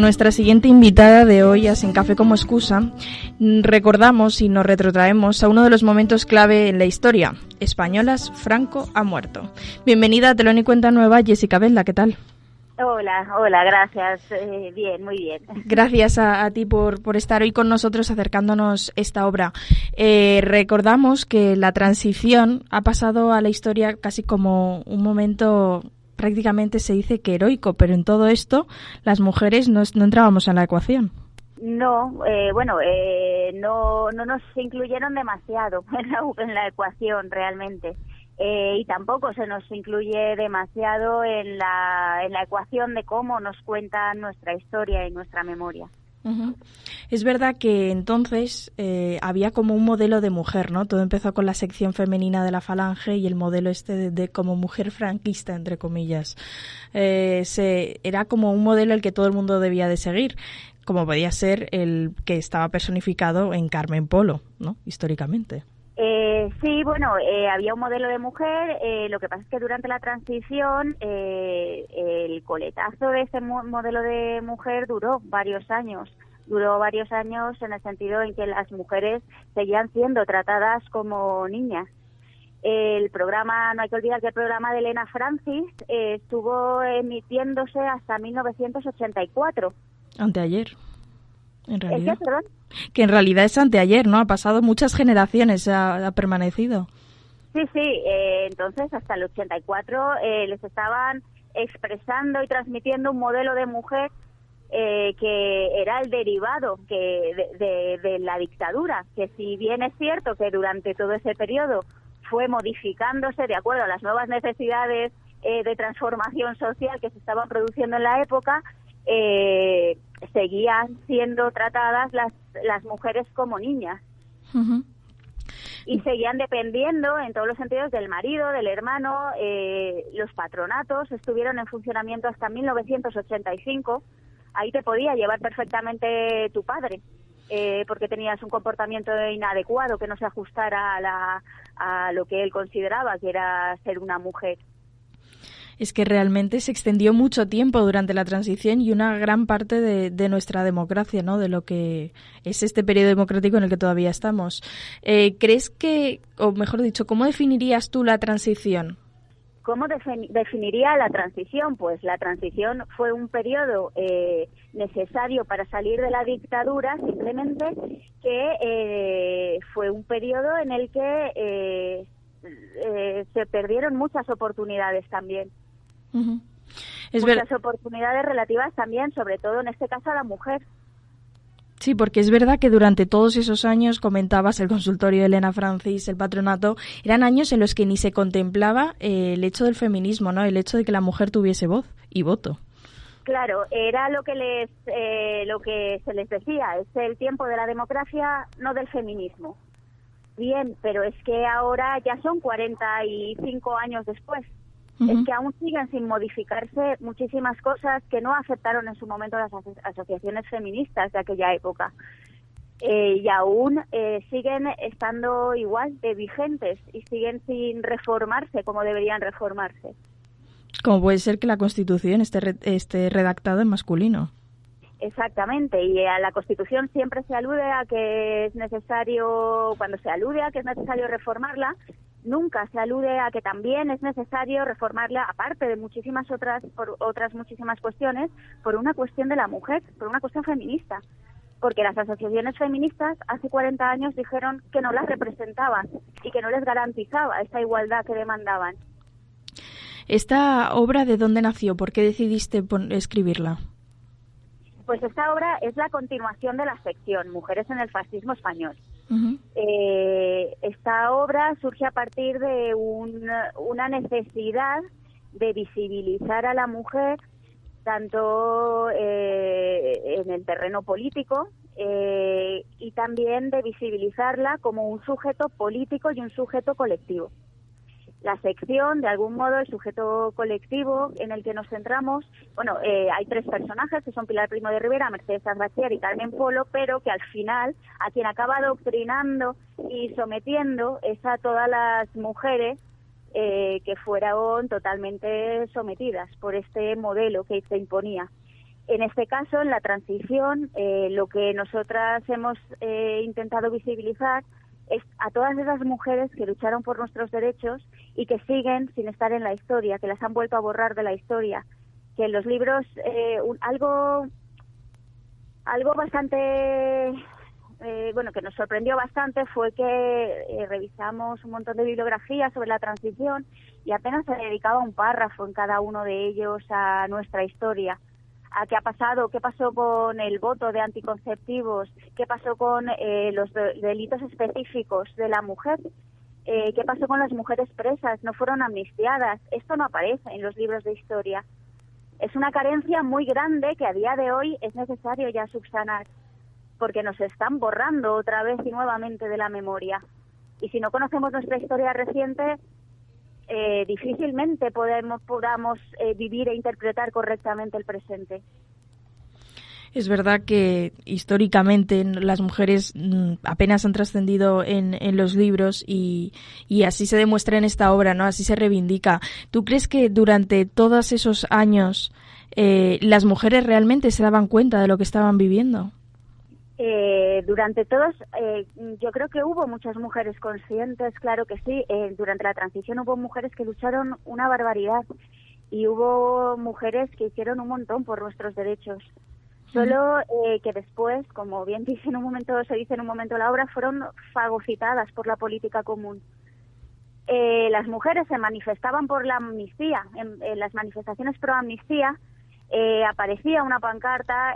nuestra siguiente invitada de hoy a Sin Café como Excusa, recordamos y nos retrotraemos a uno de los momentos clave en la historia. Españolas, Franco ha muerto. Bienvenida a Telón y Cuenta Nueva, Jessica Belda, ¿qué tal? Hola, gracias. Bien, muy bien. Gracias a ti por estar hoy con nosotros acercándonos esta obra. Recordamos que la transición ha pasado a la historia casi como un momento, prácticamente se dice que heroico, pero en todo esto las mujeres no entrábamos en la ecuación. No, no nos incluyeron demasiado en la ecuación realmente. Y tampoco se nos incluye demasiado en la ecuación de cómo nos cuentan nuestra historia y nuestra memoria. Uh-huh. Es verdad que entonces había como un modelo de mujer, ¿no? Todo empezó con la sección femenina de la Falange y el modelo de como mujer franquista, entre comillas. Era como un modelo el que todo el mundo debía de seguir, como podía ser el que estaba personificado en Carmen Polo, ¿no? Históricamente. Sí, había un modelo de mujer, lo que pasa es que durante la transición el coletazo de ese modelo de mujer duró varios años en el sentido en que las mujeres seguían siendo tratadas como niñas. El programa, no hay que olvidar que el programa de Elena Francis estuvo emitiéndose hasta 1984. Anteayer, en realidad. ¿Qué, perdón? Que en realidad es anteayer, ¿no? Ha pasado muchas generaciones, ha permanecido. Sí, entonces hasta el 84 les estaban expresando y transmitiendo un modelo de mujer que era el derivado de la dictadura, que si bien es cierto que durante todo ese periodo fue modificándose de acuerdo a las nuevas necesidades de transformación social que se estaban produciendo en la época, seguían siendo tratadas las mujeres como niñas. Uh-huh. Y seguían dependiendo en todos los sentidos del marido, del hermano. Los patronatos estuvieron en funcionamiento hasta 1985. Ahí te podía llevar perfectamente tu padre, porque tenías un comportamiento inadecuado que no se ajustara a lo que él consideraba que era ser una mujer. Es que realmente se extendió mucho tiempo durante la transición y una gran parte de nuestra democracia, ¿no? De lo que es este periodo democrático en el que todavía estamos. ¿Crees que, o mejor dicho, cómo definirías tú la transición? ¿Cómo definiría la transición? Pues la transición fue un periodo necesario para salir de la dictadura, simplemente que fue un periodo en el que se perdieron muchas oportunidades también. Uh-huh. Muchas oportunidades relativas también, sobre todo en este caso a la mujer. Sí, porque es verdad que durante todos esos años, comentabas, el consultorio de Elena Francis, el patronato, eran años en los que ni se contemplaba el hecho del feminismo, ¿no? El hecho de que la mujer tuviese voz y voto. Claro, era lo que se les decía, es el tiempo de la democracia, no del feminismo. Bien, pero es que ahora ya son 45 años después. Uh-huh. Es que aún siguen sin modificarse muchísimas cosas que no aceptaron en su momento las asociaciones feministas de aquella época. Y aún siguen estando igual de vigentes y siguen sin reformarse como deberían reformarse. Como puede ser que la Constitución esté redactada en masculino. Exactamente, y a la Constitución siempre se alude a que es necesario, cuando se alude a que es necesario reformarla, nunca se alude a que también es necesario reformarla, aparte de muchísimas otras muchísimas cuestiones, por una cuestión de la mujer, por una cuestión feminista. Porque las asociaciones feministas hace 40 años dijeron que no las representaban y que no les garantizaba esa igualdad que demandaban. ¿Esta obra de dónde nació? ¿Por qué decidiste escribirla? Pues esta obra es la continuación de la sección Mujeres en el fascismo español. Uh-huh. Esta obra surge a partir de una necesidad de visibilizar a la mujer tanto en el terreno político y también de visibilizarla como un sujeto político y un sujeto colectivo. La sección, de algún modo, el sujeto colectivo en el que nos centramos, hay tres personajes que son Pilar Primo de Rivera, Mercedes Arbachier y Carmen Polo, pero que al final a quien acaba adoctrinando y sometiendo es a todas las mujeres que fueron totalmente sometidas por este modelo que se imponía. En este caso, en la transición, lo que nosotras hemos intentado visibilizar es a todas esas mujeres que lucharon por nuestros derechos y que siguen sin estar en la historia, que las han vuelto a borrar de la historia. Que en los libros, algo bastante, que nos sorprendió bastante fue que revisamos un montón de bibliografía sobre la transición y apenas se dedicaba un párrafo en cada uno de ellos a nuestra historia. A qué ha pasado, qué pasó con el voto de anticonceptivos, qué pasó con los delitos específicos de la mujer, qué pasó con las mujeres presas, no fueron amnistiadas. Esto no aparece en los libros de historia. Es una carencia muy grande que a día de hoy es necesario ya subsanar, porque nos están borrando otra vez y nuevamente de la memoria. Y si no conocemos nuestra historia reciente, difícilmente podamos vivir e interpretar correctamente el presente. Es verdad que históricamente las mujeres apenas han trascendido en los libros y así se demuestra en esta obra, ¿no? Así se reivindica. ¿Tú crees que durante todos esos años las mujeres realmente se daban cuenta de lo que estaban viviendo? Durante todos, yo creo que hubo muchas mujeres conscientes, claro que sí. Durante la transición hubo mujeres que lucharon una barbaridad y hubo mujeres que hicieron un montón por nuestros derechos. Solo que después, como bien se dice en un momento la obra, fueron fagocitadas por la política común. Las mujeres se manifestaban por la amnistía. En las manifestaciones pro amnistía aparecía una pancarta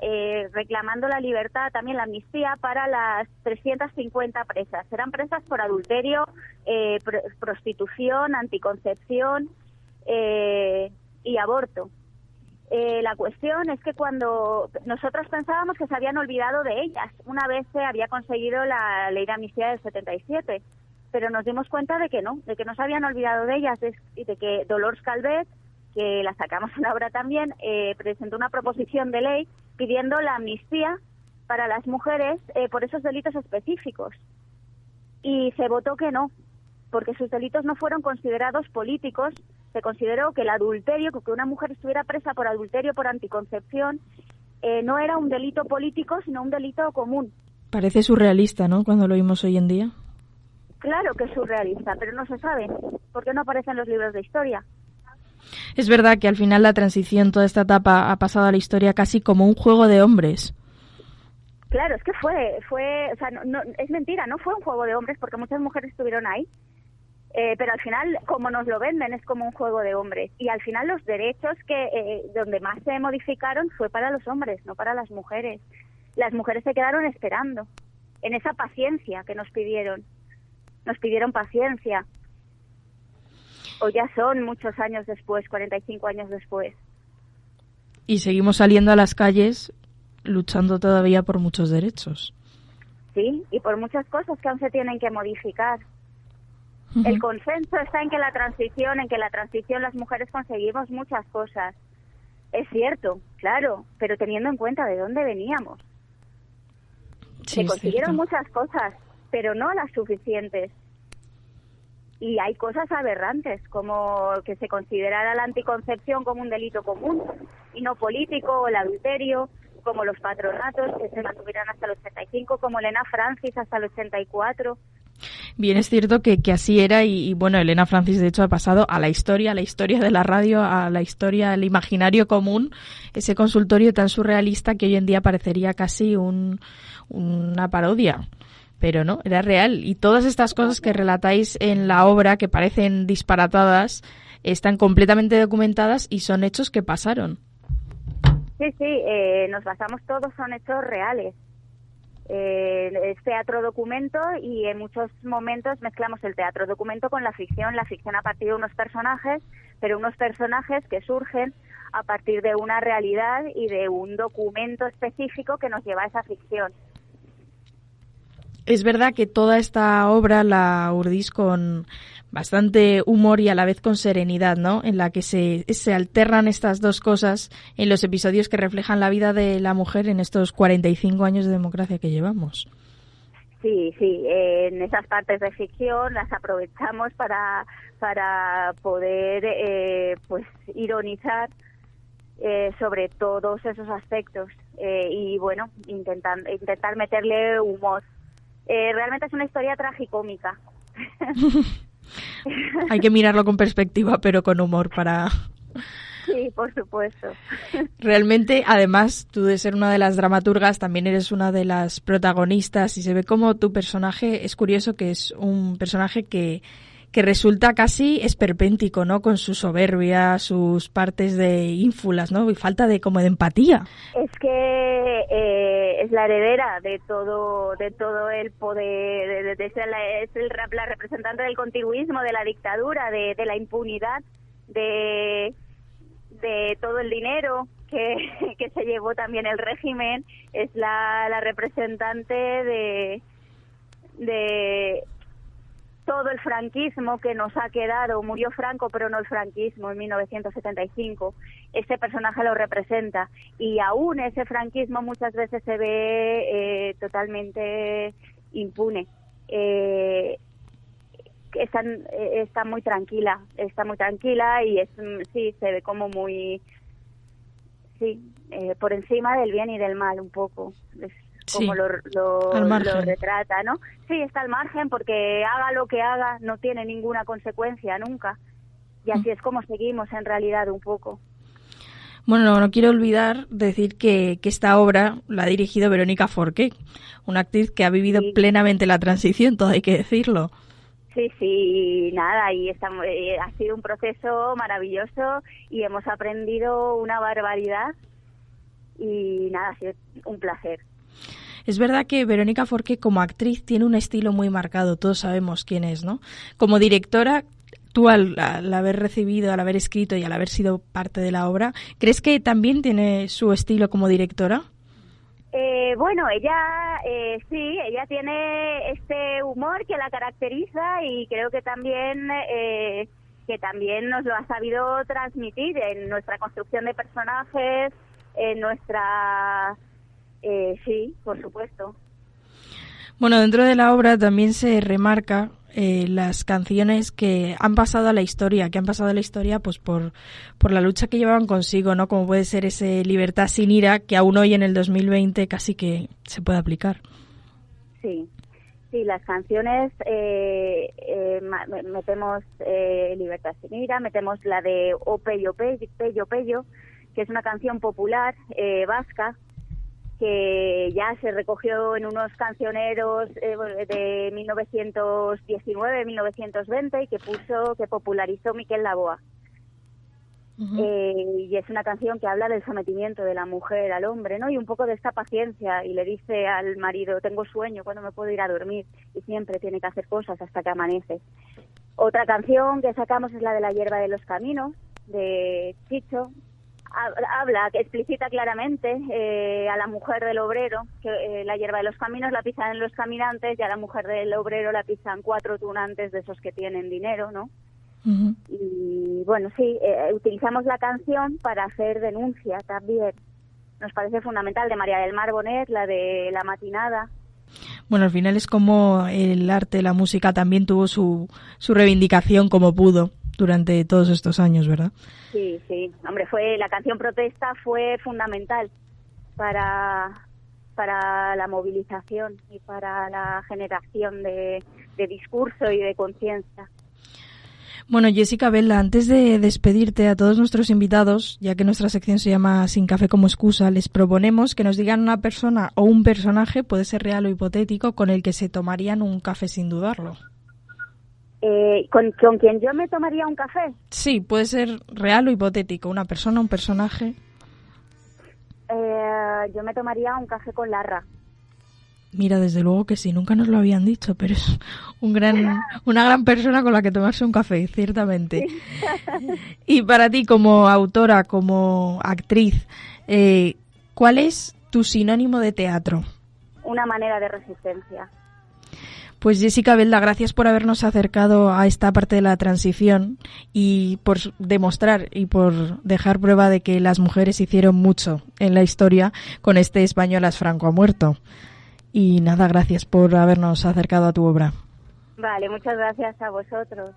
reclamando la libertad, también la amnistía para las 350 presas. Eran presas por adulterio, prostitución, anticoncepción y aborto. La cuestión es que cuando nosotros pensábamos que se habían olvidado de ellas, una vez se había conseguido la ley de amnistía del 77, pero nos dimos cuenta de que no se habían olvidado de ellas, y de que Dolors Calvet, que la sacamos en la obra también, presentó una proposición de ley pidiendo la amnistía para las mujeres por esos delitos específicos. Y se votó que no, porque sus delitos no fueron considerados políticos. Se consideró que el adulterio, que una mujer estuviera presa por adulterio, por anticoncepción, no era un delito político, sino un delito común. Parece surrealista, ¿no?, cuando lo oímos hoy en día. Claro que es surrealista, pero no se sabe, porque no aparece en los libros de historia. Es verdad que al final la transición, toda esta etapa, ha pasado a la historia casi como un juego de hombres. Claro, es que fue, o sea, no, es mentira, no fue un juego de hombres, porque muchas mujeres estuvieron ahí. Pero al final, como nos lo venden, es como un juego de hombres. Y al final los derechos que donde más se modificaron fue para los hombres, no para las mujeres. Las mujeres se quedaron esperando, en esa paciencia que nos pidieron. Nos pidieron paciencia. O ya son muchos años después, 45 años después. Y seguimos saliendo a las calles luchando todavía por muchos derechos. Sí, y por muchas cosas que aún se tienen que modificar. El consenso está en que la transición las mujeres conseguimos muchas cosas. Es cierto, claro, pero teniendo en cuenta de dónde veníamos. Sí, se consiguieron cierto. muchas cosas, pero no las suficientes. Y hay cosas aberrantes, como que se considerara la anticoncepción como un delito común y no político, o el adulterio, como los patronatos que se mantuvieran hasta el 85, como Elena Francis hasta el 84. Bien, es cierto que así era y bueno, Elena Francis de hecho ha pasado a la historia de la radio, a la historia, al imaginario común, ese consultorio tan surrealista que hoy en día parecería casi una parodia. Pero no, era real. Y todas estas cosas que relatáis en la obra, que parecen disparatadas, están completamente documentadas y son hechos que pasaron. Sí, nos basamos todos, son hechos reales. Es teatro documento y en muchos momentos mezclamos el teatro documento con la ficción a partir de unos personajes, pero unos personajes que surgen a partir de una realidad y de un documento específico que nos lleva a esa ficción. Es verdad que toda esta obra la urdís con bastante humor y a la vez con serenidad, ¿no? En la que se alternan estas dos cosas en los episodios que reflejan la vida de la mujer en estos 45 años de democracia que llevamos. Sí, en esas partes de ficción las aprovechamos para poder pues ironizar sobre todos esos aspectos y bueno, intentar meterle humor. Realmente es una historia tragicómica. Hay que mirarlo con perspectiva, pero con humor para... Sí, por supuesto. Realmente, además, tú de ser una de las dramaturgas, también eres una de las protagonistas y se ve como tu personaje, es curioso que es un personaje que resulta casi esperpéntico, ¿no? Con su soberbia, sus partes de ínfulas, ¿no? Y falta de como de empatía. Es que es la heredera de todo el poder, es la representante del continuismo, de la dictadura, de la impunidad, de todo el dinero que se llevó también el régimen. Es la representante de todo el franquismo que nos ha quedado. Murió Franco, pero no el franquismo, en 1975. Ese personaje lo representa. Y aún ese franquismo muchas veces se ve totalmente impune. Está muy tranquila y sí, se ve como muy... Sí, por encima del bien y del mal un poco. Es como sí, lo retrata, ¿no? Sí, está al margen porque haga lo que haga no tiene ninguna consecuencia nunca. Y así es como seguimos en realidad un poco. Bueno, no quiero olvidar decir que esta obra la ha dirigido Verónica Forqué, una actriz que ha vivido plenamente la transición, todo hay que decirlo. Sí, nada, y ha sido un proceso maravilloso y hemos aprendido una barbaridad y nada, ha sido un placer. Es verdad que Verónica Forqué como actriz tiene un estilo muy marcado, todos sabemos quién es, ¿no? Como directora, tú al haber recibido, al haber escrito y al haber sido parte de la obra, ¿crees que también tiene su estilo como directora? Bueno, ella ella tiene este humor que la caracteriza y creo que también nos lo ha sabido transmitir en nuestra construcción de personajes, en nuestra... sí, por supuesto. Bueno, dentro de la obra también se remarca las canciones que han pasado a la historia, pues por la lucha que llevaban consigo, ¿no? Como puede ser ese Libertad sin ira, que aún hoy en el 2020 casi que se puede aplicar. Sí, las canciones metemos Libertad sin ira, metemos la de O Pello Pello Pello, que es una canción popular vasca, que ya se recogió en unos cancioneros de 1919-1920 y que popularizó Miquel Laboa. Y es una canción que habla del sometimiento de la mujer al hombre, ¿no? Y un poco de esta paciencia, y le dice al marido: tengo sueño, ¿cuándo me puedo ir a dormir? Y siempre tiene que hacer cosas hasta que amanece. Otra canción que sacamos es la de La hierba de los caminos, de Chicho. Explicita claramente a la mujer del obrero que la hierba de los caminos la pisan los caminantes y a la mujer del obrero la pisan 4 tunantes de esos que tienen dinero, ¿no? Uh-huh. Y bueno, sí, utilizamos la canción para hacer denuncia también. Nos parece fundamental, de María del Mar Bonet, la de La matinada. Bueno, al final es como el arte, la música también tuvo su reivindicación como pudo durante todos estos años, ¿verdad? Sí. Hombre, la canción protesta fue fundamental para la movilización y para la generación de discurso y de conciencia. Bueno, Jessica Bella, antes de despedirte a todos nuestros invitados, ya que nuestra sección se llama Sin café como excusa, les proponemos que nos digan una persona o un personaje, puede ser real o hipotético, con el que se tomarían un café sin dudarlo. ¿Con quien yo me tomaría un café? Sí, puede ser real o hipotético, una persona, un personaje. Yo me tomaría un café con Larra. Mira, desde luego que sí, nunca nos lo habían dicho, pero es una gran persona con la que tomarse un café, ciertamente. Sí. Y para ti, como autora, como actriz, ¿cuál es tu sinónimo de teatro? Una manera de resistencia. Pues Jessica Bella, gracias por habernos acercado a esta parte de la transición y por demostrar y por dejar prueba de que las mujeres hicieron mucho en la historia con este Españolas Franco ha muerto. Y nada, gracias por habernos acercado a tu obra. Vale, muchas gracias a vosotros.